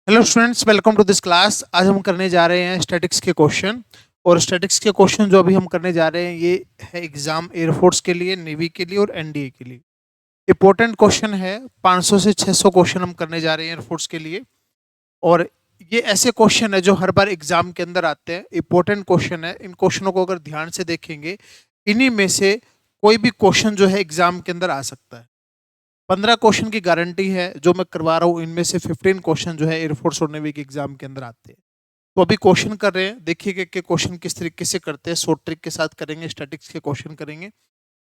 Hello students, welcome to this class. आज हम करने जा रहे हैं स्टैटिक्स के क्वेश्चन। और स्टैटिक्स के क्वेश्चन जो अभी हम करने जा रहे हैं ये है एग्जाम एयरफोर्स के लिए, नेवी के लिए और एनडीए के लिए। इंपॉर्टेंट क्वेश्चन है। 500 से 600 क्वेश्चन हम करने जा रहे हैं एयरफोर्स के लिए। और ये ऐसे क्वेश्चन है जो हर बार एग्जाम के अंदर आते हैं। इंपॉर्टेंट क्वेश्चन है। इन क्वेश्चनों को अगर ध्यान से देखेंगे, इन्हीं में से कोई भी क्वेश्चन जो है एग्जाम के अंदर आ सकता है। 15 क्वेश्चन की गारंटी है जो मैं करवा रहा हूँ। इनमें से 15 क्वेश्चन जो है एयरफोर्स और नेवी के एग्जाम के अंदर आते हैं। तो अभी क्वेश्चन कर रहे हैं, देखिए कि क्वेश्चन किस तरीके से करते हैं। शॉर्ट ट्रिक के साथ करेंगे, स्टैटिक्स के क्वेश्चन करेंगे।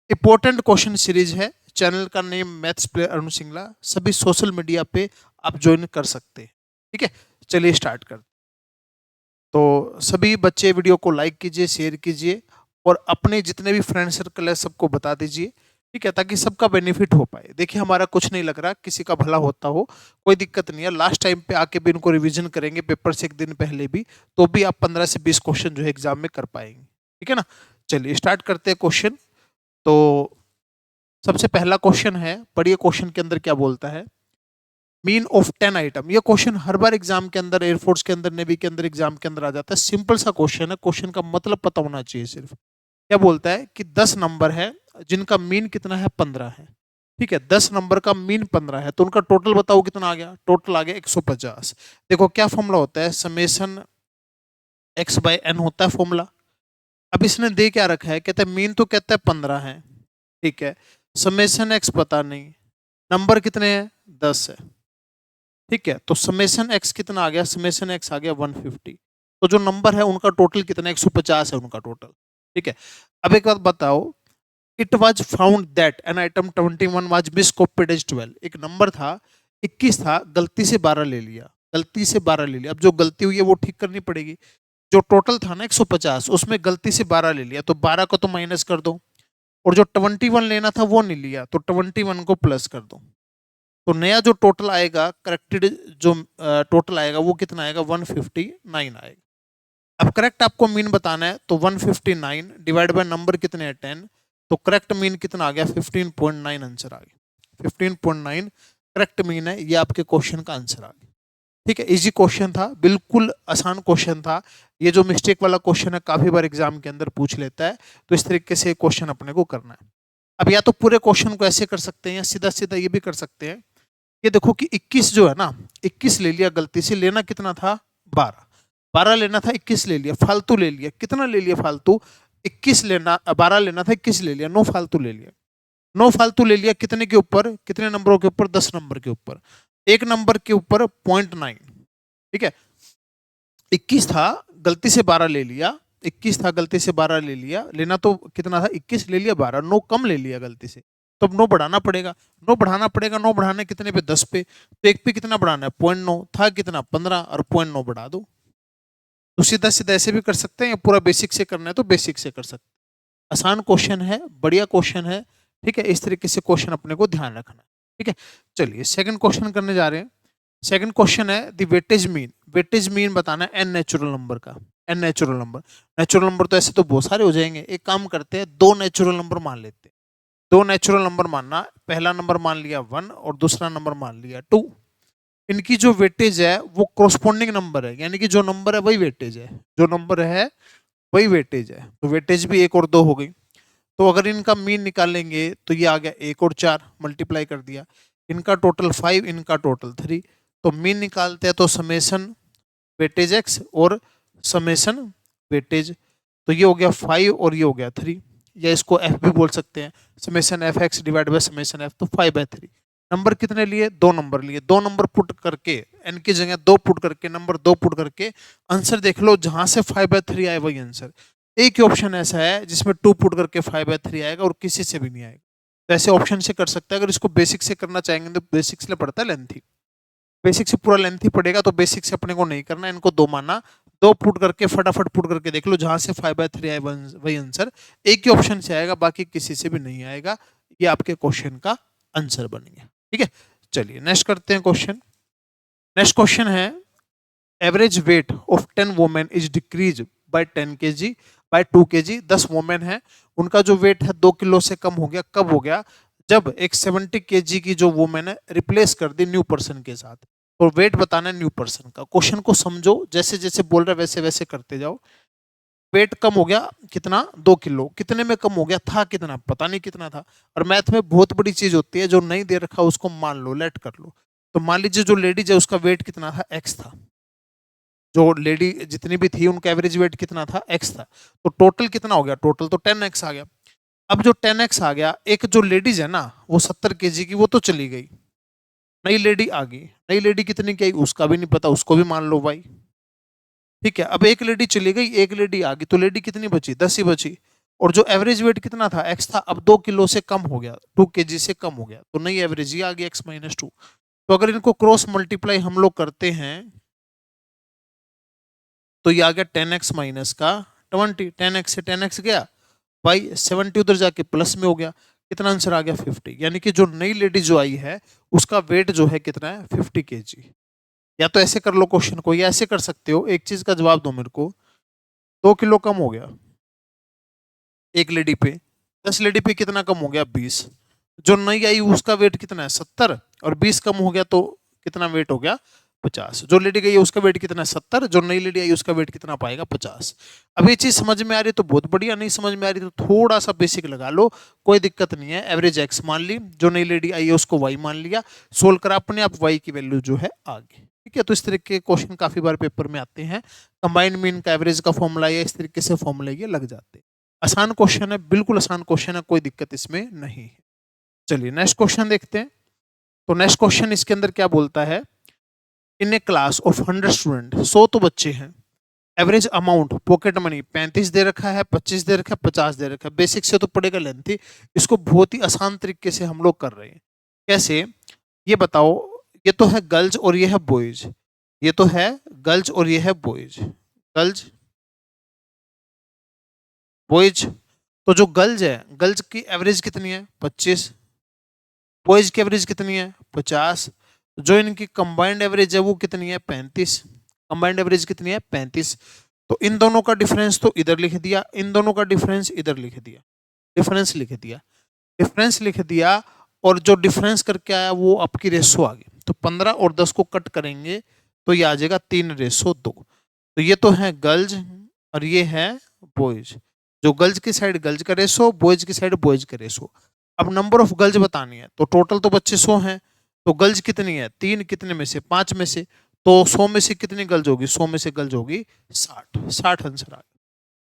इंपॉर्टेंट क्वेश्चन सीरीज है। चैनल का name maths player Arun Singla. सभी सोशल मीडिया पे आप ज्वाइन कर सकते हैं। ठीक है, चलिए स्टार्ट करते। तो सभी बच्चे वीडियो को लाइक कीजिए, शेयर कीजिए और अपने जितने भी फ्रेंड सर्कल है सबको बता दीजिए। ठीक है, ताकि सबका बेनिफिट हो पाए। देखिए, हमारा कुछ नहीं लग रहा, किसी का भला होता हो कोई दिक्कत नहीं है। लास्ट टाइम पे आके भी इनको रिवीजन करेंगे पेपर से एक दिन पहले भी, तो भी आप 15 से 20 क्वेश्चन जो है एग्जाम में कर पाएंगे। ठीक है ना। चलिए स्टार्ट करते हैं क्वेश्चन। तो सबसे पहला क्वेश्चन है, पढ़िए क्वेश्चन के अंदर क्या बोलता है। Mean of 10 item. ये क्वेश्चन हर बार एग्जाम के अंदर, एयरफोर्स के अंदर, नेवी के अंदर एग्जाम के अंदर आ जाता है। सिंपल सा क्वेश्चन है। क्वेश्चन का मतलब पता होना चाहिए सिर्फ। क्या बोलता है कि 10 नंबर है जिनका मीन कितना है, 15 है। ठीक है, 10 नंबर का मीन 15 है, तो उनका टोटल बताओ कितना आ गया। टोटल आ गया 150। देखो क्या फॉर्मूला होता है, समेशन एक्स बाय एन होता है फॉर्मूला। अब इसने दे क्या रखा है, कहता है मीन तो कहता है 15 है। ठीक है, समेशन एक्स पता नहीं, नंबर कितने हैं, 10 है। ठीक है, तो समेशन एक्स कितना आ गया, समेशन एक्स आ गया 150। तो जो नंबर है उनका टोटल कितना, 150 है उनका टोटल। ठीक है, अब एक बात बताओ। It was found that an item 21 was miscopied as 12। एक नंबर था 21 था, गलती से 12 ले लिया, गलती से 12 ले लिया। अब जो गलती हुई है वो ठीक करनी पड़ेगी। जो टोटल था ना 150, उसमें गलती से 12 ले लिया, तो 12 को तो माइनस कर दो। और जो 21 लेना था वो नहीं लिया, तो 21 को प्लस कर दो। तो नया जो टोटल आएगा, करेक्टेड जो टोटल आएगा वो कितना आएगा, 159 आएगा। अब करेक्ट आपको मीन बताना है, तो 159 डिवाइड बाय नंबर कितने हैं, 10। तो करेक्ट मीन कितना आ गया, 15.9 आंसर आ गया। 15.9 करेक्ट मीन है, ये आपके क्वेश्चन का आंसर आ गया। ठीक है, इजी क्वेश्चन था, बिल्कुल आसान क्वेश्चन था। ये जो मिस्टेक वाला क्वेश्चन है काफी बार एग्जाम के अंदर पूछ लेता है, तो इस तरीके से क्वेश्चन अपने को करना है। अब या तो पूरे क्वेश्चन को ऐसे कर सकते हैं या सीधा सीधा ये भी कर सकते हैं। ये देखो कि 21 जो है ना, 21 ले लिया गलती से, लेना कितना था, 12। 12 लेना था, 21 ले लिया, फालतू ले लिया। कितना ले लिया फालतू, 21 लेना, 12 लेना था, 21 ले लिया, 9 फालतू ले लिया। 9 फालतू ले लिया कितने के ऊपर, कितने नंबरों के ऊपर, 10 नंबर के ऊपर। एक नंबर के ऊपर 0.9। ठीक है, 21 था, गलती से 12 ले लिया। 21 था, गलती से 12 ले लिया। लेना तो कितना था, 21 ले लिया, 12, 9 कम ले लिया गलती से। तो अब 9 बढ़ाना पड़ेगा। 9 बढ़ाना पड़ेगा, 9 बढ़ाने कितने पे, 10 पे। तो एक पे कितना बढ़ाना है, 0.9 था, कितना 15, और 0.9 बढ़ा दो। तो सीधा सीधा ऐसे भी कर सकते हैं, या पूरा बेसिक से करना है तो बेसिक से कर सकते हैं। आसान क्वेश्चन है, बढ़िया क्वेश्चन है। ठीक है, इस तरीके से क्वेश्चन अपने को ध्यान रखना है। ठीक है, चलिए सेकंड क्वेश्चन करने जा रहे हैं। सेकंड क्वेश्चन है the weightage mean. Weightage mean बताना है एन नेचुरल नंबर का। N natural number, natural number तो ऐसे तो बहुत सारे हो जाएंगे। एक काम करते हैं, दो नेचुरल नंबर मान लेते हैं। दो नेचुरल नंबर मानना, पहला नंबर मान लिया 1 और दूसरा नंबर मान लिया 2। इनकी जो वेटेज है वो कोरस्पॉन्डिंग नंबर है, यानी कि जो नंबर है वही वेटेज है, जो नंबर है वही वेटेज है। तो वेटेज भी 1 और 2 हो गई। तो अगर इनका मीन निकालेंगे तो ये आ गया 1 और 4, मल्टीप्लाई कर दिया। इनका टोटल 5, इनका टोटल 3। तो मीन निकालते हैं तो समेशन वेटेज एक्स और समेशन वेटेज। तो ये हो गया 5 और ये हो गया 3, या इसको एफ भी बोल सकते हैं। Summation F x divide by summation F, तो 5/3। नंबर कितने लिए, 2 नंबर लिए। 2 नंबर पुट करके, एन की जगह 2 पुट करके, नंबर 2 पुट करके आंसर देख लो, जहां से 5/3 आए वही आंसर। एक ही ऑप्शन ऐसा है जिसमें 2 पुट करके 5/3 आएगा और किसी से भी नहीं आएगा। तो ऐसे ऑप्शन से कर सकते हैं। अगर इसको बेसिक से करना चाहेंगे तो बेसिक से पड़ता है लेंथी। बेसिक से पूरा लेंथी पड़ेगा, तो बेसिक से अपने को नहीं करना, इनको 2 माना। 2 पुट करके फटाफट पुट करके देख लो, जहां से 5/3 आए वही आंसर। एक ही ऑप्शन से आएगा, बाकी किसी से भी नहीं आएगा। ये आपके क्वेश्चन का आंसर बन गया। ठीक है, चलिए नेक्स्ट करते हैं क्वेश्चन। नेक्स्ट क्वेश्चन है, average weight of 10 women is decrease by 10 kg by 2 kg। 10 women है, उनका जो वेट है 2 किलो से कम हो गया। कब हो गया, जब एक 70 kg की जो वुमेन है रिप्लेस कर दी न्यू पर्सन के साथ। और वेट बताना है न्यू पर्सन का। क्वेश्चन को समझो, जैसे जैसे बोल रहे वैसे वैसे करते जाओ। वेट कम हो गया कितना, 2 किलो। कितने में कम हो गया, था कितना, पता नहीं कितना था। और मैथ में बहुत बड़ी चीज होती है, जो नहीं दे रखा उसको मान लो, लेट कर लो। तो मान लीजिए जो लेडीज है उसका वेट कितना था, एक्स था। जो लेडी जितनी भी थी उनका एवरेज वेट कितना था, एक्स था। तो टोटल कितना हो गया, टोटल तो 10x आ गया। अब जो 10x आ गया, एक जो लेडीज है ना वो 70 kg की, वो तो चली गई, नई लेडी आ गई। नई लेडी कितनी की आई उसका भी नहीं पता, उसको भी मान लो भाई। ठीक है, अब एक लेडी चली गई, एक लेडी आ गई, तो लेडी कितनी बची, 10 ही बची। और जो एवरेज वेट कितना था, एक्स था, अब 2 किलो से कम हो गया, 2 kg से कम हो गया, तो नई एवरेज ही आ गई x-2। तो अगर इनको क्रॉस मल्टीप्लाई हम लोग करते हैं तो ये आ गया 10x माइनस का 20। 10x से 10x गया भाई, 70 उधर जाके प्लस में हो गया। कितना आंसर आ गया, 50। यानी कि जो नई लेडी जो आई है उसका वेट जो है कितना है, 50 kg। या तो ऐसे कर लो क्वेश्चन को, या ऐसे कर सकते हो, एक चीज का जवाब दो मेरे को। 2 किलो कम हो गया एक लेडी पे, 10 लेडी पे कितना कम हो गया, 20। जो नई आई उसका वेट कितना है, 70, और 20 कम हो गया तो कितना वेट हो गया, 50। जो लेडी गई है उसका वेट कितना है, 70। जो नई लेडी आई उसका वेट कितना पाएगा, 50। अब ये चीज समझ में आ रही है तो बहुत बढ़िया, नहीं समझ में आ रही तो थोड़ा सा बेसिक लगा लो, कोई दिक्कत नहीं है। एवरेज एक्स मान ली, जो नई लेडी आई है उसको वाई मान लिया, सोल्व करा अपने आप, वाई की वैल्यू जो है आ गई। ठीक है, तो इस तरीके के क्वेश्चन काफी बार पेपर में आते हैं। कंबाइंड मीन का एवरेज का फॉर्मूला या इस तरीके से फॉर्मूला ये लग जाते हैं। आसान क्वेश्चन है, बिल्कुल आसान क्वेश्चन है, कोई दिक्कत इसमें नहीं है। चलिए नेक्स्ट क्वेश्चन देखते हैं। तो नेक्स्ट क्वेश्चन इसके अंदर क्या बोलता है, इन ए क्लास ऑफ 100 स्टूडेंट, 100 तो बच्चे हैं, एवरेज अमाउंट पॉकेट मनी 35 दे रखा है, 25 दे रखा है, 50 दे रखा है। बेसिक से तो पड़ेगा लेंथी, इसको बहुत ही आसान तरीके से हम लोग कर रहे हैं। कैसे, ये बताओ। ये तो है गर्ल्स और ये है बॉयज, ये तो है गर्ल्स और ये है बॉयज, गर्ल्स बॉयज। तो जो गर्ल्स है, गर्ल्स की एवरेज कितनी है, 25। बॉयज की एवरेज कितनी है, 50। जो इनकी कंबाइंड एवरेज है वो कितनी है, 35। कंबाइंड एवरेज कितनी है, 35। तो इन दोनों का डिफरेंस तो इधर लिख दिया, इन दोनों का डिफरेंस इधर लिख दिया, डिफरेंस लिख दिया, डिफरेंस लिख दिया। और जो डिफरेंस करके आया वो आपकी रेशो आ गई। तो 15 और 10 को कट करेंगे तो ये आ जाएगा 3:2। तो ये तो है गर्ल्स और ये है बॉयज। जो गर्ल्स की साइड गर्ल्स का रेशो, बॉयज की साइड बॉयज का रेशो। अब नंबर ऑफ गर्ल्स बतानी है, तो टोटल तो बच्चे 100 हैं, तो गर्ल्स कितनी है, 3, कितने में से, 5 में से। तो 100 में से कितनी गर्ल्स होगी, 100 में से गर्ल्स होगी 60। 60 आंसर आ गया।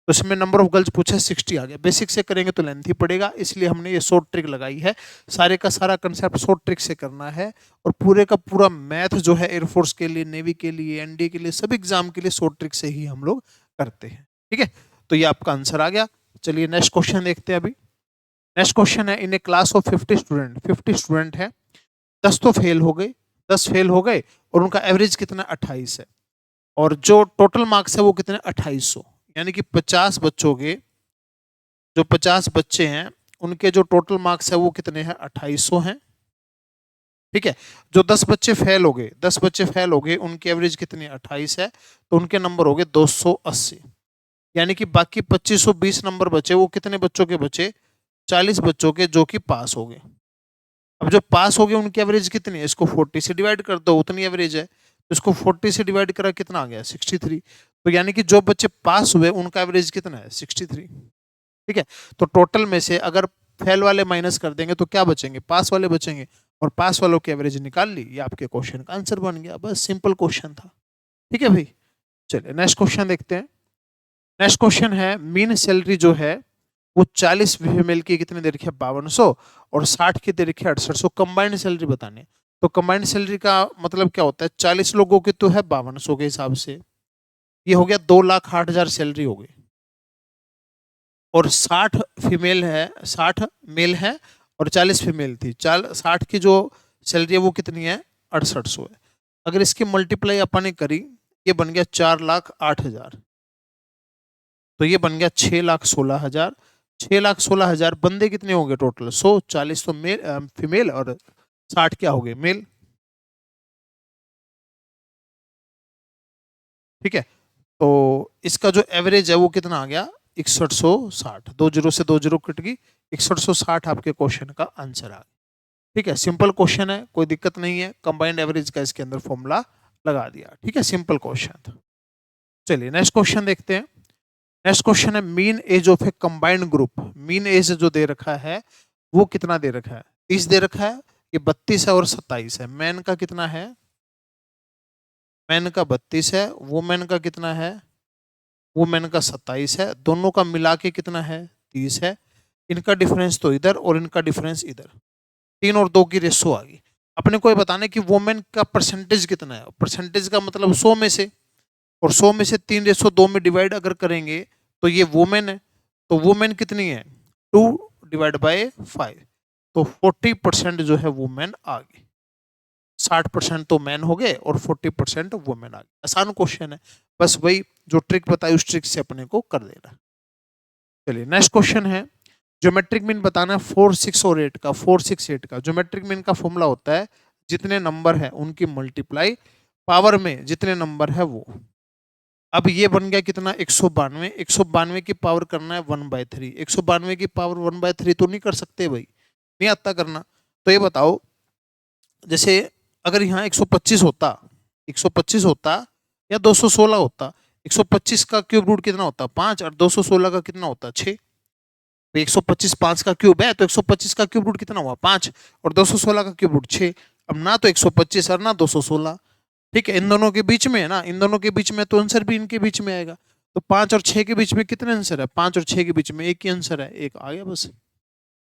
तो इसमें नंबर ऑफ गर्ल्स पूछा 60 आ गया। बेसिक से करेंगे तो लेंथ ही पड़ेगा, इसलिए हमने ये शॉर्ट ट्रिक लगाई है। सारे का सारा कंसेप्ट शॉर्ट ट्रिक से करना है, और पूरे का पूरा मैथ जो है एयरफोर्स के लिए, नेवी के लिए, एनडीए के लिए, सभी एग्जाम के लिए शॉर्ट ट्रिक से ही हम लोग करते हैं। ठीक है, तो ये आपका आंसर आ गया। चलिए नेक्स्ट क्वेश्चन देखते हैं अभी। नेक्स्ट क्वेश्चन है, इन ए क्लास ऑफ 50 स्टूडेंट, 50 स्टूडेंट है, 10 तो फेल हो गए, 10 फेल हो गए, और उनका एवरेज कितना, 28 है। और जो टोटल मार्क्स है वो कितने, 2800। यानी कि 50 बच्चों के, जो 50 बच्चे हैं उनके जो टोटल मार्क्स है वो कितने हैं, 2800 हैं। ठीक है, जो 10 बच्चे फेल हो गए, 10 बच्चे फेल हो गए, उनकी एवरेज कितनी, 28 है, तो उनके नंबर हो गए 280। यानी कि बाकी 2520 नंबर बचे, वो कितने बच्चों के बचे, 40 बच्चों के, जो कि पास हो गए। अब जो पास हो गए उनकी एवरेज कितनी है, इसको 40 से डिवाइड कर दो, उतनी एवरेज है। तो इसको 40 से डिवाइड करा कितना आ गया, 63। तो यानी कि जो बच्चे पास हुए उनका एवरेज कितना है, 63। ठीक है, तो टोटल में से अगर फेल वाले माइनस कर देंगे तो क्या बचेंगे, पास वाले बचेंगे, और पास वालों की एवरेज निकाल ली, ये आपके क्वेश्चन का आंसर बन गया। बस सिंपल क्वेश्चन था। ठीक है भाई, चलिए नेक्स्ट क्वेश्चन देखते हैं। नेक्स्ट क्वेश्चन है, मीन सैलरी जो है वो 40 फीमेल की कितने दे रखी है, 5200, और 60 की दे रखी है 6800। कंबाइंड सैलरी बतानी है। तो कंबाइंड सैलरी का मतलब क्या होता है, 40 लोगों की तो है 5200 के हिसाब से, ये हो गया 2,08,000 सैलरी हो गई। और 60 फीमेल है, 60 मेल है, और 40 फीमेल थी। 60 की जो सैलरी है वो कितनी है, 6800 है। अगर इसकी मल्टीप्लाई अपन ने करी, ये बन गया 4,08,000, तो ये बन गया 6,16,000। 6,16,000 बंदे कितने होंगे टोटल, 100, 40 तो मेल फीमेल, और 60 क्या हो गए, मेल। ठीक है, तो इसका जो एवरेज है वो कितना आ गया, 6160। 2 जीरो से 2 जीरो कट गई, 6160 आपके क्वेश्चन का आंसर आ गया। ठीक है, सिंपल क्वेश्चन है, कोई दिक्कत नहीं है। कंबाइंड एवरेज का इसके अंदर फॉर्मूला लगा दिया। ठीक है, सिंपल क्वेश्चन था। चलिए नेक्स्ट क्वेश्चन देखते हैं। नेक्स्ट क्वेश्चन है mean age of a combined group. Mean age जो दे रखा है वो कितना दे रखा है? 30 दे रखा है, ये 32 है और 27 है। मैन का कितना है? मैन का 32 है, वुमेन का कितना है? वुमेन का 27 है। दोनों का मिला के कितना है? 30 है। इनका डिफरेंस तो इधर और इनका डिफरेंस इधर, 3 और 2 की रेशो आ गई। अपने को ये बताना है कि वुमेन का परसेंटेज कितना है। परसेंटेज का मतलब 100 में से, और 100 में से 3:2 में डिवाइड अगर करेंगे तो ये वुमेन है। तो वुमेन कितनी है? 2/5। तो 40% जो है वुमेन आ गई। 60% तो मैन हो गए और 40% वुमेन आ गई। आसान क्वेश्चन है, बस वही जो ट्रिक बताई उस ट्रिक से अपने को कर देना। चलिए नेक्स्ट क्वेश्चन है, ज्योमेट्रिक मीन बताना है 4, 6 और 8 का। 4, 6, 8 का ज्योमेट्रिक मीन का फॉर्मूला होता है जितने नंबर है उनकी मल्टीप्लाई पावर में जितने नंबर है वो। अब ये बन गया कितना? 192। 192 की पावर करना है 1/3। 192 की पावर 1/3 तो नहीं कर सकते भाई, नहीं आता करना। तो ये बताओ, जैसे अगर यहाँ 125 होता, 125 होता या 216 होता, 125 का क्यूब रूट कितना होता? 5, और 216 का कितना होता? 6। तो 125 5 का क्यूब है, तो 125 का क्यूब रूट कितना हुआ? 5, और 216 का क्यूब रूट 6। अब ना तो 125 और ना 216, ठीक है, इन दोनों के बीच में है ना, इन दोनों के बीच में, तो आंसर भी इनके बीच में आएगा। तो 5 और 6 के बीच में कितने आंसर है? 5 और 6 के बीच में एक ही आंसर है, एक आ गया बस।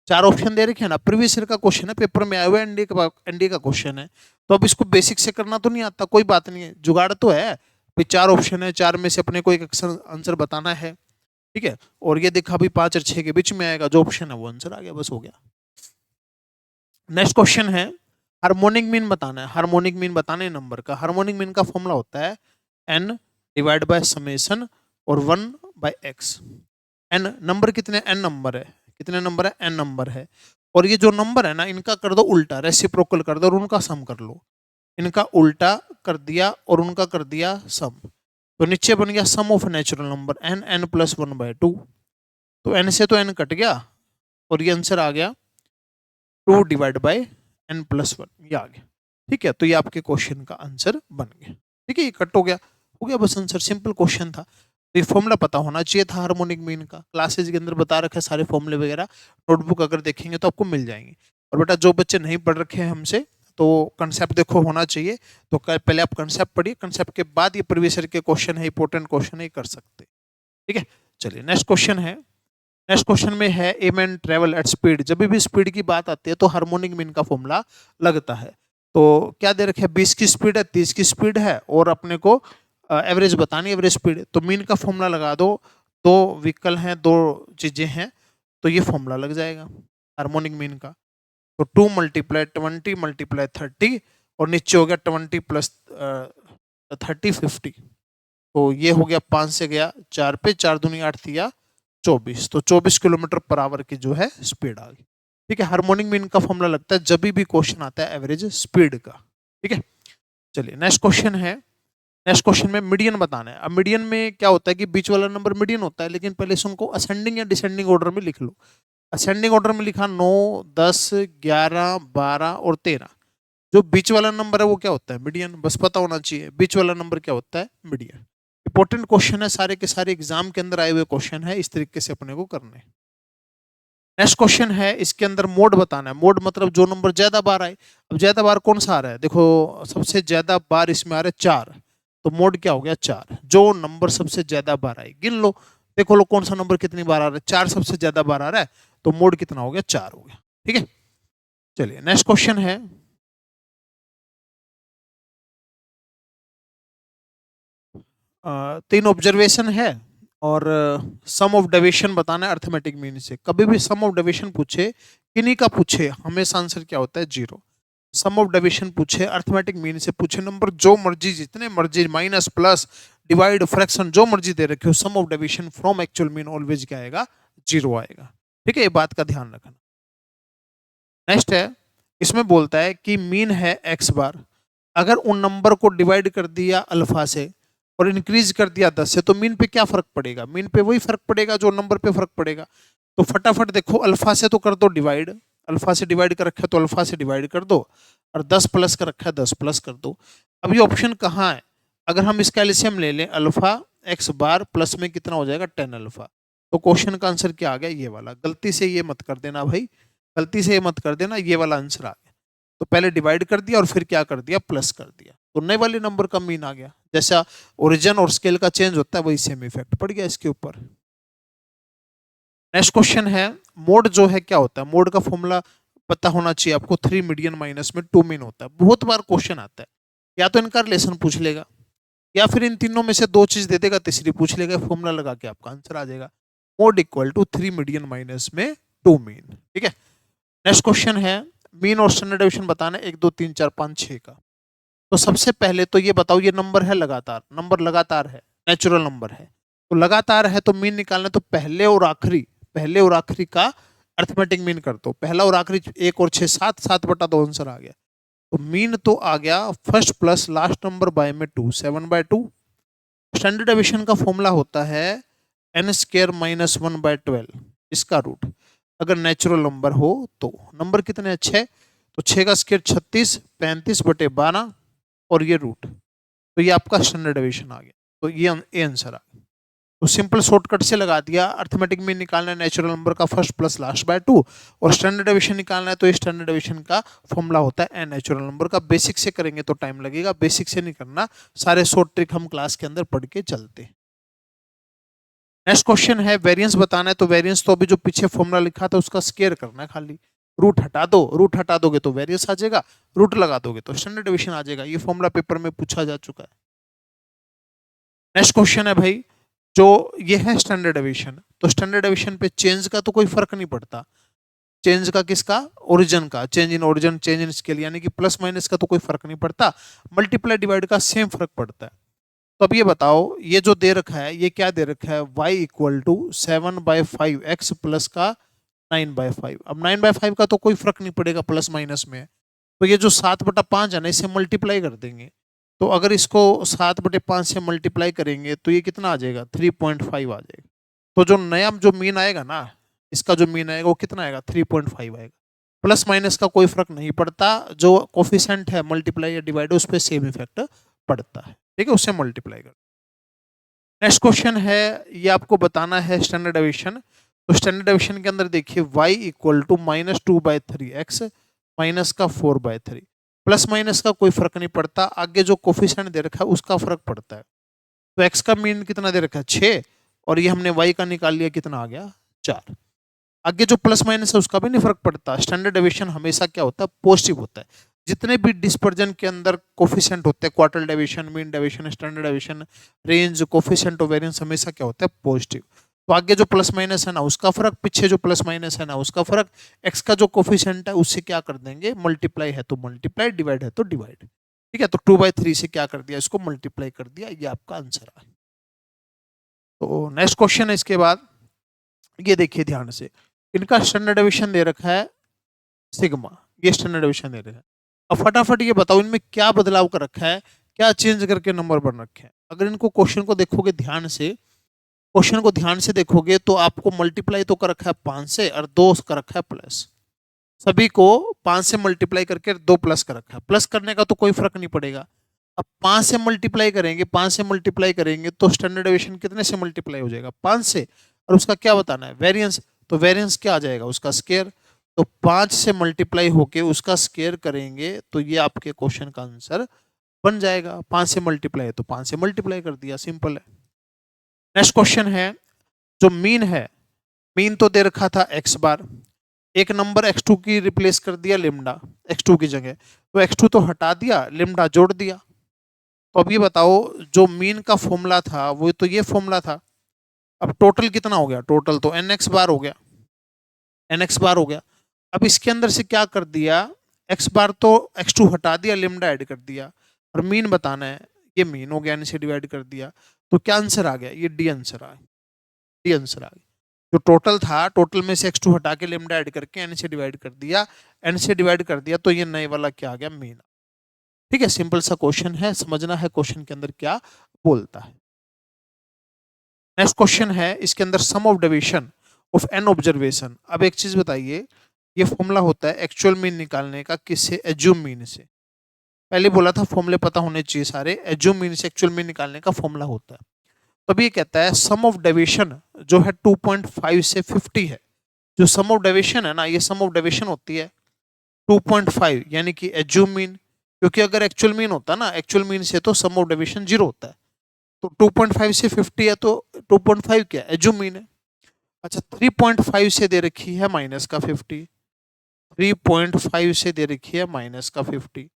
4 ऑप्शन दे रखे हैं ना, प्रीवियस ईयर का क्वेश्चन है, पेपर में आया हुआ एनडीए का क्वेश्चन है। तो अब इसको बेसिक से करना तो नहीं आता, कोई बात नहीं है, जुगाड़ तो है। 4 ऑप्शन है, 4 में से अपने को एक आंसर बताना है। ठीक है, और ये देखा भी 5 और 6 के बीच में आएगा, जो ऑप्शन है वो आंसर आ गया, बस हो गया। नेक्स्ट क्वेश्चन है, हार्मोनिक मीन बताना है। हार्मोनिक मीन बताना है नंबर का। हार्मोनिक मीन का फॉर्मूला होता है n डिवाइड बाय समेशन और 1/x। n नंबर कितने? n नंबर है। कितने नंबर है? n नंबर है। और ये जो नंबर है ना, इनका कर दो उल्टा, रेसिप्रोकल कर दो और उनका सम कर लो। इनका उल्टा कर दिया और उनका कर दिया सम, तो नीचे बन गया sum of natural number n, n + 1/2। तो n से तो n कट गया और ये आंसर आ गया 2 डिवाइड बाय n + 1, ये आ गया। ठीक है, तो ये आपके क्वेश्चन का आंसर बन गया। ठीक है, ये कट हो गया बस आंसर। सिंपल क्वेश्चन था। तो ये फॉर्मूला पता होना चाहिए था हार्मोनिक मीन का। क्लासेज के अंदर बता रखे हैं सारे फॉर्मूले वगैरह, नोटबुक अगर देखेंगे तो आपको मिल जाएंगे। और बेटा जो बच्चे नहीं पढ़ रखे हैं हमसे, तो कंसेप्ट देखो होना चाहिए। तो पहले आप कंसेप्ट पढ़िए, कंसेप्ट के बाद ये प्रीवियस ईयर के क्वेश्चन है, इंपॉर्टेंट क्वेश्चन है, कर सकते। ठीक है, चलिए नेक्स्ट क्वेश्चन है। नेक्स्ट क्वेश्चन में है a man travel at speed. जब भी स्पीड की बात आती है तो हार्मोनिक मीन का फॉर्मूला लगता है। तो क्या दे रखे है? 20 की स्पीड है, 30 की स्पीड है, और अपने को एवरेज बतानी, एवरेज स्पीड। तो मीन का फॉर्मूला लगा दो। दो व्हीकल हैं, दो चीजें हैं, तो ये फॉर्मूला लग जाएगा हार्मोनिक मीन का। तो 2 × 20 × 30, और नीचे हो गया 20 + 30 50। तो ये हो गया 5 से गया 4 पे, 4 दूनी 8 दिया 24। तो 24 किलोमीटर पर आवर की जो है स्पीड आ गई। ठीक है, हार्मोनिक मीन का फॉर्मूला लगता है जब भी क्वेश्चन आता है एवरेज स्पीड का। ठीक है, चलिए नेक्स्ट क्वेश्चन है। नेक्स्ट क्वेश्चन में मीडियन बताना है। अब मीडियन में क्या होता है कि बीच वाला नंबर मीडियन होता है, लेकिन पहले इसको असेंडिंग या डिसेंडिंग ऑर्डर में लिख लो। असेंडिंग ऑर्डर में लिखा 9, 10, 11, 12 और 13। जो बीच वाला नंबर है वो क्या होता है? मीडियन। बस पता होना चाहिए बीच वाला नंबर क्या होता है, मीडियन। इंपॉर्टेंट क्वेश्चन है, सारे के सारे एग्जाम के अंदर आए हुए क्वेश्चन है, इस तरीके से अपने को करने हैं। नेक्स्ट क्वेश्चन है, इसके अंदर मोड बताना है। मोड मतलब जो नंबर ज्यादा बार आए। अब ज्यादा बार कौन सा आ रहा है? देखो सबसे ज्यादा बार इसमें आ रहा है 4, तो मोड क्या हो गया? 4। जो नंबर सबसे ज्यादा बार आए गिन लो, देखो लो कौन सा नंबर कितनी बार आ रहा है। 4 सबसे ज्यादा बार आ रहा है, तो मोड कितना हो गया? 4 हो गया। ठीक है, चलिए नेक्स्ट क्वेश्चन है। 3 ऑब्जर्वेशन है और सम ऑफ डेविएशन बताना है अर्थमेटिक मीन से। कभी भी सम ऑफ डेविएशन पूछे, किन्हीं का पूछे, हमेशा आंसर क्या होता है? 0। सम ऑफ डेविएशन पूछे, अर्थमेटिक मीन से पूछे, नंबर जो मर्जी, जितने मर्जी, माइनस, प्लस, डिवाइड, फ्रैक्शन, जो मर्जी दे रखे हो, sum of deviation from actual mean always क्या आएगा? 0 आएगा। ठीक है, ये बात का ध्यान रखना। नेक्स्ट है, इसमें बोलता है कि मीन है x बार, अगर उन नंबर को डिवाइड कर दिया अल्फा से और इंक्रीज कर दिया 10 से, तो मीन पे क्या फर्क पड़ेगा? मीन पे वही फर्क पड़ेगा जो नंबर पे फर्क पड़ेगा। तो फटाफट देखो, अल्फा से तो कर दो डिवाइड, अल्फा से डिवाइड कर रखा है तो अल्फा से डिवाइड कर दो, और 10 प्लस कर रखा है 10 प्लस कर दो। अब ये ऑप्शन कहाँ है? अगर हम इसका एलसीएम ले लें, अल्फा एक्स बार प्लस में कितना हो जाएगा 10 अल्फा। तो क्वेश्चन का आंसर क्या आ गया? ये वाला। गलती से ये मत कर देना भाई, गलती से ये मत कर देना, ये वाला आंसर आ गया। तो पहले डिवाइड कर दिया और फिर क्या कर दिया? प्लस कर दिया, तो नए वाले नंबर का मीन आ गया। जैसा ओरिजिन और स्केल का चेंज होता है वही सेम इफेक्ट पड़ गया इसके ऊपर। नेक्स्ट क्वेश्चन है, मोड जो है क्या होता है? मोड का फॉर्मूला पता होना चाहिए आपको, 3 मीडियन माइनस में 2 मीन होता है। बहुत बार क्वेश्चन आता है, या तो इनका रिलेशन पूछ लेगा, या फिर इन तीनों में से दो चीज दे देगा, तीसरी पूछ लेगा, फॉर्मूला लगा के आपका आंसर आ जाएगा। Mode equal to 3 median minus में 2 मीन। ठीक है। नेक्स्ट क्वेश्चन है, मीन और स्टैंडर्ड डेविएशन बताना है 1 2 3 4 5 6 का। तो सबसे पहले तो ये बताओ, ये नंबर है लगातार, नंबर लगातार है, नेचुरल नंबर है, तो लगातार है तो मीन निकालना, तो पहले और आखिरी का अर्थमेटिक मीन कर दो। पहला और आखिरी 1 और 6 7 7/2 आंसर आ गया। तो मीन तो आ गया first plus last number by में 2 7/2। स्टैंडर्ड डेविएशन का फॉर्मूला होता है n² - 1/12 इसका रूट, अगर नेचुरल नंबर हो तो। नंबर कितने अच्छे, तो 6 का स्क्वायर 36 35/12 और ये रूट, तो ये आपका स्टैंडर्ड डेविएशन आ गया। तो ये आंसर आ गया। तो सिंपल शॉर्टकट से लगा दिया। अर्थमेटिक मीन निकालना है नेचुरल नंबर का फर्स्ट प्लस लास्ट बाय 2, और स्टैंडर्ड डेविएशन निकालना है तो स्टैंडर्ड डेविएशन का फॉर्मूला होता है n नेचुरल नंबर का। बेसिक से करेंगे तो टाइम लगेगा, बेसिक से नहीं करना, सारे शॉर्ट ट्रिक हम क्लास के अंदर पढ़ के चलते हैं। नेक्स्ट क्वेश्चन है, वेरिएंस बताना है, तो वेरिएंस तो अभी जो पीछे फॉर्मूला लिखा था उसका स्क्वायर करना है खाली। रूट हटा दो, रूट हटा दोगे तो वेरिएंस आ जाएगा, रूट लगा दोगे तो स्टैंडर्ड डेविएशन आ जाएगा। ये फॉर्मूला पेपर में पूछा जा चुका है। नेक्स्ट क्वेश्चन है भाई, जो ये है स्टैंडर्ड डेविएशन, तो स्टैंडर्ड डेविएशन पे चेंज का तो कोई फर्क नहीं पड़ता। चेंज का किसका? ओरिजिन का। Change in origin, change in scale, यानी कि प्लस माइनस का तो कोई फर्क नहीं पड़ता। मल्टीप्लाई डिवाइड का सेम फर्क पड़ता है। तो अब ये बताओ, ये जो दे रखा है ये क्या दे रखा है? y equal to 7/5 x plus का 9/5। अब 9/5 का तो कोई फर्क नहीं पड़ेगा प्लस माइनस में, तो ये जो 7/5 है ना, इसे मल्टीप्लाई कर देंगे। तो अगर इसको 7/5 से मल्टीप्लाई करेंगे तो ये कितना आ जाएगा? 3.5 आ जाएगा। तो जो नया जो मीन आएगा ना, इसका जो मीन आएगा वो कितना आएगा? 3.5 आएगा। प्लस माइनस का कोई फर्क नहीं पड़ता, जो कोफिशिएंट है मल्टीप्लाई या डिवाइड उस पर सेम इफेक्ट पड़ता है। ठीक है, उससे मल्टीप्लाई कर। नेक्स्ट क्वेश्चन है, ये आपको बताना है स्टैंडर्ड डेविएशन। तो स्टैंडर्ड डेविएशन के अंदर देखिए y equal to -2/3 x minus का 4/3। प्लस माइनस का कोई फर्क नहीं पड़ता, आगे जो कोफिशिएंट दे रखा है उसका फर्क पड़ता है। तो x का मीन कितना दे रखा है? 6, और ये हमने y का निकाल लिया, कितना आ गया? 4। आगे जो प्लस माइनस है उसका भी नहीं फर्क पड़ता। स्टैंडर्ड डेविएशन हमेशा क्या होता है? पॉजिटिव होता है। जितने भी डिस्पर्जन के अंदर कोफिशिएंट होते हैं, quartile deviation, mean deviation, standard deviation, range, coefficient of variance, हमेशा क्या होता है? पॉजिटिव। तो आगे जो प्लस माइनस है ना उसका फर्क, पीछे जो प्लस माइनस है ना उसका फर्क, एक्स का जो कोफिशिएंट है उससे क्या कर देंगे? मल्टीप्लाई है तो मल्टीप्लाई, डिवाइड है तो डिवाइड। ठीक है, तो 2/3 से क्या कर दिया? इसको मल्टीप्लाई कर दिया। ये आपका आंसर है। तो नेक्स्ट क्वेश्चन है इसके बाद, ये देखिए ध्यान से, इनका स्टैंडर्ड डेविएशन दे रखा है सिग्मा, ये स्टैंडर्ड डेविएशन दे रखा है। अब फटाफट ये बताओ इनमें क्या बदलाव कर रखा है, क्या चेंज करके नंबर बन रखे हैं। अगर इनको क्वेश्चन को देखोगे ध्यान से, क्वेश्चन को ध्यान से देखोगे तो आपको मल्टीप्लाई तो कर रखा है 5 से, और 2 कर रखा है प्लस। सभी को 5 से मल्टीप्लाई करके 2 प्लस कर रखा है। प्लस करने का तो कोई फर्क नहीं पड़ेगा। अब 5 से मल्टीप्लाई करेंगे, 5 से मल्टीप्लाई करेंगे तो स्टैंडर्ड डेविएशन कितने से मल्टीप्लाई हो जाएगा? 5 से। और उसका क्या बताना है? वेरिएंस। तो वेरिएंस क्या आ जाएगा? उसका स्क्वायर। तो 5 से मल्टीप्लाई होके उसका स्क्वायर करेंगे तो ये आपके क्वेश्चन का आंसर बन जाएगा। 5 से मल्टीप्लाई है तो 5 से मल्टीप्लाई कर दिया, सिंपल है। नेक्स्ट क्वेश्चन है, जो मीन है, मीन तो दे रखा था x बार, एक नंबर x2 की रिप्लेस कर दिया लिम्डा, x2 की जगह, तो x2 तो हटा दिया, लिम्डा जोड़ दिया। तो अब ये बताओ, जो मीन का फॉर्मूला था वो तो ये फॉर्मूला था। अब टोटल कितना हो गया? टोटल तो nx बार हो गया, nx बार हो गया। अब इसके अंदर से क्या कर दिया? x बार तो x2 हटा दिया, लिम्डा ऐड कर दिया, और मीन बताना है। ये मीन हो गया, n से डिवाइड कर दिया, तो क्या आंसर आ गया? ये डी आंसर आ गया, डी आंसर आ गया। जो टोटल था, टोटल में से x2 हटा के लिम्डा ऐड करके n से डिवाइड कर दिया, n से डिवाइड कर दिया, तो ये नए वाला क्या आ गया? मीन। ठीक है, सिंपल सा क्वेश्चन है, समझना है क्वेश्चन के अंदर क्या बोलता है। नेक्स्ट क्वेश्चन है, इसके अंदर sum of deviation of an observation. अब एक चीज बताइए, ये फॉर्मूला होता है एक्चुअल मीन निकालने का, किससे? एज्यूम मीन से। पहले बोला था फॉर्मूले पता होने चाहिए सारे, एज्यूम मीन से एक्चुअल मीन निकालने का फॉर्मूला होता है। तो अभी ये कहता है सम ऑफ डेविएशन जो है 2.5 से 50 है। जो सम ऑफ डेविएशन है ना, ये सम ऑफ डेविएशन होती है 2.5, यानी कि एज्यूम मीन। क्योंकि अगर एक्चुअल मीन होता ना, एक्चुअल मीन से तो सम ऑफ डेविएशन 0 होता है। तो 2.5 से 50 है तो 2.5 क्या है? एज्यूम मीन है। अच्छा, 3.5 से दे रखी है माइनस का 50, 3.5 से दे रखी है माइनस का 50।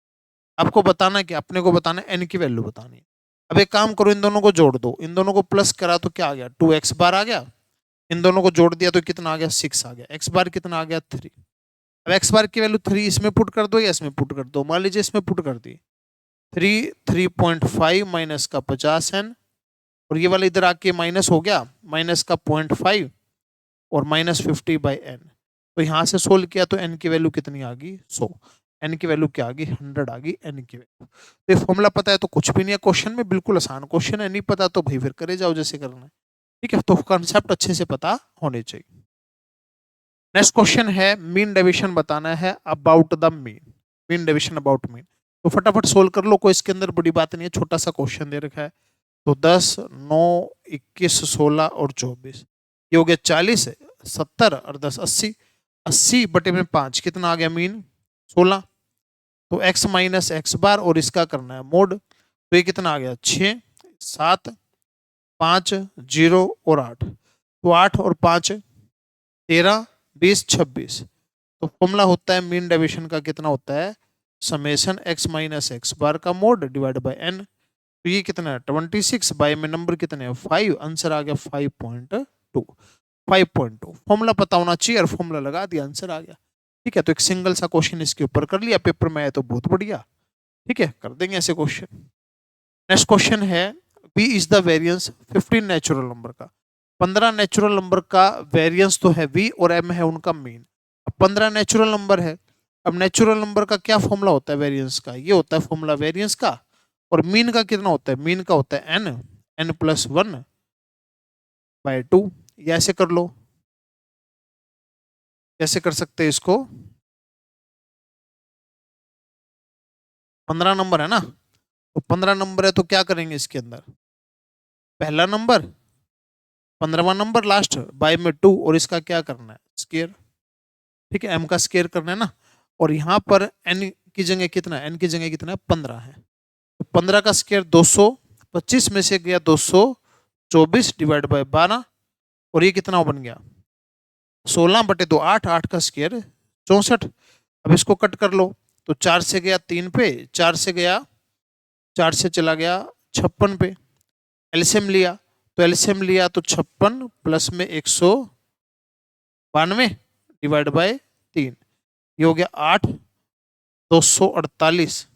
आपको बताना है कि अपने को बताना है एन की वैल्यू बतानी है। अब एक काम करो, इन दोनों को जोड़ दो, इन दोनों को प्लस करा तो क्या आ गया? 2x बार आ गया। इन दोनों को जोड़ दिया तो कितना आ गया? 6 आ गया। x बार कितना आ गया? 3। अब x बार की वैल्यू 3 इसमें पुट कर दो या इसमें पुट कर दो? मान लीजिए इसमें पुट कर दी। 3.5 माइनस का 50n, और ये वाला इधर आके माइनस हो गया, माइनस का 0.5 और माइनस 50 बाई एन। तो यहां से सोल्व किया तो एन की वैल्यू कितनी आ गई? 100। एन की वैल्यू क्या आ गई? 100 आ गई एन की वैल्यू। तो ये फॉर्मूला पता है तो कुछ भी नहीं है क्वेश्चन में, बिल्कुल आसान क्वेश्चन है। नहीं पता तो भाई फिर करे जाओ जैसे करना है। ठीक है, तो कॉन्सेप्ट अच्छे से पता होने चाहिए। नेक्स्ट क्वेश्चन है मीन डेविएशन बताना है about the mean. Mean deviation about mean, तो फटाफट सोल्व कर लो, कोई इसके अंदर बड़ी बात नहीं है, छोटा सा क्वेश्चन दे रखा है। तो 10, 9, 21, 16 और 24, ये हो गया 40, 70 और 10 80। 80 बटे में 5 कितना आ गया? मीन 16। तो x माइनस एक्स बार और इसका करना है मोड, तो ये कितना आ गया? 6, 7, 5, 0 और 8। तो 8 और 5 13, 20, 26। तो फॉर्मूला होता है मीन डेविएशन का, कितना होता है? समेशन x माइनस एक्स बार का मोड डिवाइड बाय n। तो ये कितना है? 26 बाय में नंबर कितने हैं? 5। आंसर आ गया 5.2। 5.2 फॉर्मूला पता होना चाहिए और फॉर्मूला लगा दिया, आंसर आ गया। ठीक है, तो एक सिंगल सा क्वेश्चन इसके ऊपर कर लिया, पेपर में आया तो बहुत बढ़िया। ठीक है, कर देंगे ऐसे क्वेश्चन। नेक्स्ट क्वेश्चन है B is the variance 15 natural number का। 15 नेचुरल नंबर का वेरिएंस तो है v और m है उनका मीन। अब 15 नेचुरल नंबर है, अब नेचुरल नंबर का क्या फॉर्मूला होता है वेरिएंस का? ये होता है फॉर्मूला वेरिएंस का। और मीन का कितना होता है? मीन का होता है n, n+1/2। ये ऐसे कर लो, कैसे कर सकते हैं इसको? 15 नंबर है ना, तो 15 नंबर है तो क्या करेंगे इसके अंदर? पहला नंबर, 15वां नंबर लास्ट बाय में 2, और इसका क्या करना है? स्केयर। ठीक है, m का स्केयर करना है ना। और यहाँ पर n की जगह कितना है? n की जगह कितना है? 15 है। तो 15 का स्केयर 200, 25 में से गया 224 डिवाइड बाय 12, और ये कितना बन गया? 16/2, 8, 8 का स्केयर 64। अब इसको कट कर लो, तो 4 से गया 3 पे, 4 से गया, 4 से चला गया 56 पे। एलसीएम लिया, तो एलसीएम लिया तो 56 प्लस में 192 डिवाइड बाय 3, ये हो गया 8, 248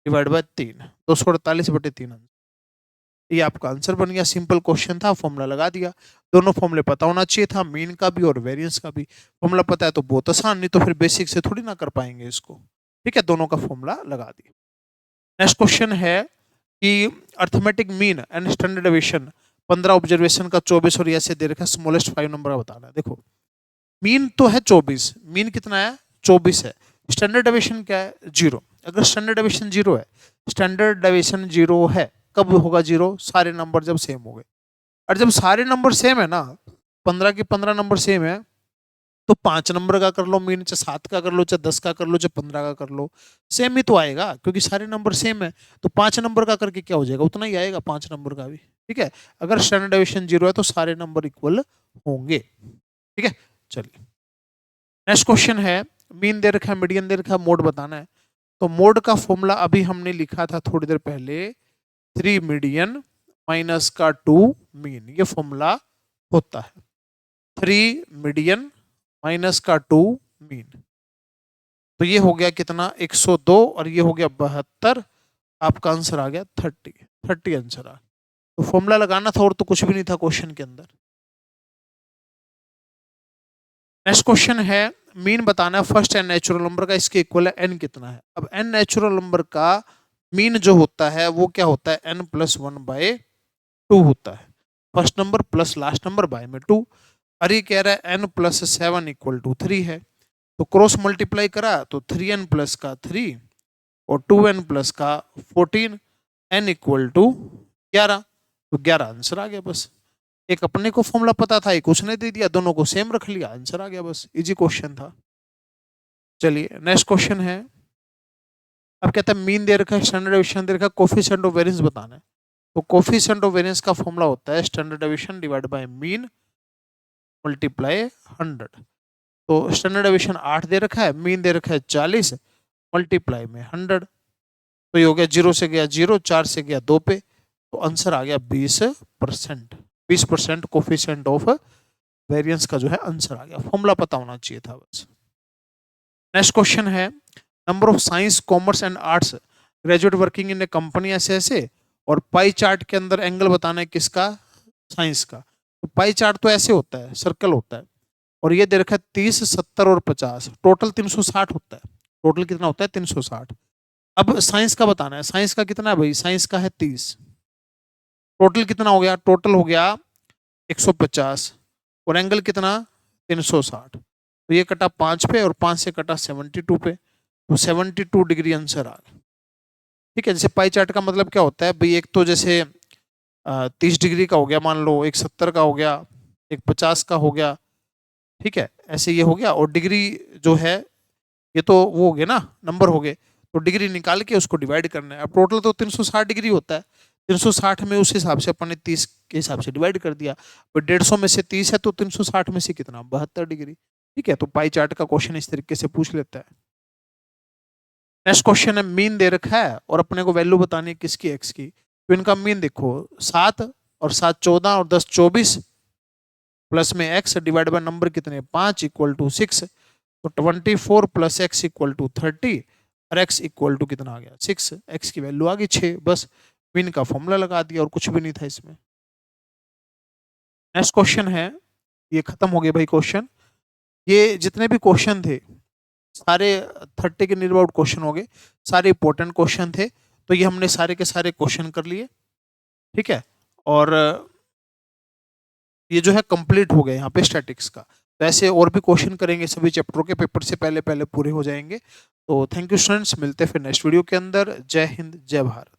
डिवाइड बाय 3, 248/3। ये आपका आंसर बन गया। सिंपल क्वेश्चन था, फॉर्मूला लगा दिया। दोनों फॉर्मूले पता होना चाहिए था, मीन का भी और वेरिएंस का भी। फॉर्मूला पता है तो बहुत आसान, नहीं तो फिर बेसिक से थोड़ी ना कर पाएंगे इसको। ठीक है, दोनों का फॉर्मूला लगा दिया। नेक्स्ट क्वेश्चन है कि arithmetic mean and standard deviation 15 observation का 24 और ऐसे दे रखा है, स्मॉलेस्ट 5 नंबर बताना है। देखो मीन तो है 24, मीन कितना है? 24 है। स्टैंडर्ड डेविएशन क्या है? 0। अगर स्टैंडर्ड डेविएशन 0 है, स्टैंडर्ड डेविएशन 0 है, कब होगा 0? सारे नंबर जब सेम हो गए। और जब सारे नंबर सेम है ना, 15 के 15 नंबर सेम है, तो 5 नंबर का कर लो मीन, चाहे 7 का कर लो, चाहे 10 का कर लो, चाहे 15 का कर लो, सेम ही तो आएगा, क्योंकि सारे नंबर सेम है। तो 5 नंबर का करके क्या हो जाएगा? उतना ही आएगा 5 नंबर का भी। ठीक है, अगर स्टैंडर्ड डेविएशन 0 है तो सारे नंबर इक्वल होंगे। ठीक है, चलिए नेक्स्ट क्वेश्चन है, मीन दे रखा है, मीडियन दे रखा है, मोड बताना है। तो मोड का फॉर्मूला अभी हमने लिखा था थोड़ी देर पहले, 3 मीडियन माइनस का 2 मीन, ये फॉर्मूला होता है। 3 मीडियन माइनस का 2 मीन, तो ये हो गया कितना? 102, और ये हो गया 72। आपका आंसर आ गया 30 आंसर आ। तो फॉर्मूला लगाना था और तो कुछ भी नहीं था क्वेश्चन के अंदर। नेक्स्ट क्वेश्चन है, मीन बताना है फर्स्ट एन नेचुरल नंबर का, इसके इक्वल है एन कितना है? अब एन नेचुरल नंबर का मीन जो होता है वो क्या होता है? n+1/2 होता है। First number plus last number by में 2। और ये कह रहा है n प्लस 7 इक्वल टू 3 है, तो क्रॉस मल्टीप्लाई करा तो 3n प्लस का 3 और 2n प्लस का 14, n इक्वल टू 11, तो 11 आंसर आ गया। बस एक अपने को फॉर्मूला पता था, एक उसने दे दिया, दोनों को सेम रख लिया, आंसर आ गया। बस इजी क्वेश्चन था। चलिए नेक्स्ट क्वेश्चन है। अब कहता है मीन दे रखा है, स्टैंडर्ड डेविएशन दे रखा है, कोफिशिएंट ऑफ वेरिएंस बताना है। तो कोफिशिएंट ऑफ वेरिएंस का फॉर्मूला होता है standard deviation divide by mean multiply 100। तो स्टैंडर्ड डेविएशन 8 दे रखा है, मीन दे रखा है 40, मल्टीप्लाई में 100, तो ये हो गया 0 से गया 0, 4 से गया 2 पे, तो आंसर आ गया 20%। 20% कोफिशिएंट ऑफ वेरिएंस का जो है आंसर आ गया। फॉर्मूला पता होना चाहिए था बस। नेक्स्ट क्वेश्चन है number of science commerce and arts graduate working in A company ऐसे और पाई चार्ट के अंदर एंगल बताना है किसका, साइंस का। तो पाई चार्ट तो ऐसे होता है, सर्कल होता है, और ये दे रखा है 30, 70 और 50, टोटल 360 होता है। टोटल कितना होता है 360। अब साइंस का बताना है, साइंस का कितना है भाई, साइंस का है 30, टोटल कितना हो गया, टोटल हो गया 150, और एंगल कितना 360, तो ये कटा 5 पे और 5 से कटा 72 पे, तो 72 डिग्री आंसर आ गया। ठीक है, जैसे पाई चार्ट का मतलब क्या होता है भाई, एक तो जैसे 30 डिग्री का हो गया मान लो, एक 70 का हो गया, एक 50 का हो गया, ठीक है, ऐसे ये हो गया, और डिग्री जो है ये तो वो हो गए ना, नंबर हो गए, तो डिग्री निकाल के उसको डिवाइड करना है। अब टोटल तो 360 डिग्री होता है, 360 में उस हिसाब से अपन ने 30 के हिसाब से डिवाइड कर दिया, तो 150 में से 30 है तो 360 में से कितना 72 डिग्री। ठीक है, तो पाई चार्ट का क्वेश्चन इस तरीके से पूछ लेता है। नेक्स्ट क्वेश्चन है मीन दे रखा है और अपने को वैल्यू बतानी है किसकी, एक्स की। तो इनका मीन देखो 7 और 7 14 और 10 24, प्लस में एक्स डिवाइड बाय नंबर कितने 5 इक्वल टू 6, तो 24 प्लस एक्स इक्वल टू 30 और एक्स इक्वल टू कितना आ गया 6, एक्स की वैल्यू आ गई 6। बस मीन का फॉर्मूला लगा दिया और कुछ भी नहीं था इसमें। नेक्स्ट क्वेश्चन है, ये खत्म हो गया भाई क्वेश्चन। ये जितने भी क्वेश्चन थे सारे 30 के नियर अबाउट क्वेश्चन हो गए, सारे इंपॉर्टेंट क्वेश्चन थे, तो ये हमने सारे के सारे क्वेश्चन कर लिए। ठीक है, और ये जो है कंप्लीट हो गए यहाँ पे स्टैटिक्स का। तो ऐसे और भी क्वेश्चन करेंगे, सभी चैप्टरों के पेपर से पहले पहले पूरे हो जाएंगे। तो थैंक यू स्टूडेंट्स, मिलते हैं फिर नेक्स्ट वीडियो के अंदर। जय हिंद, जय भारत।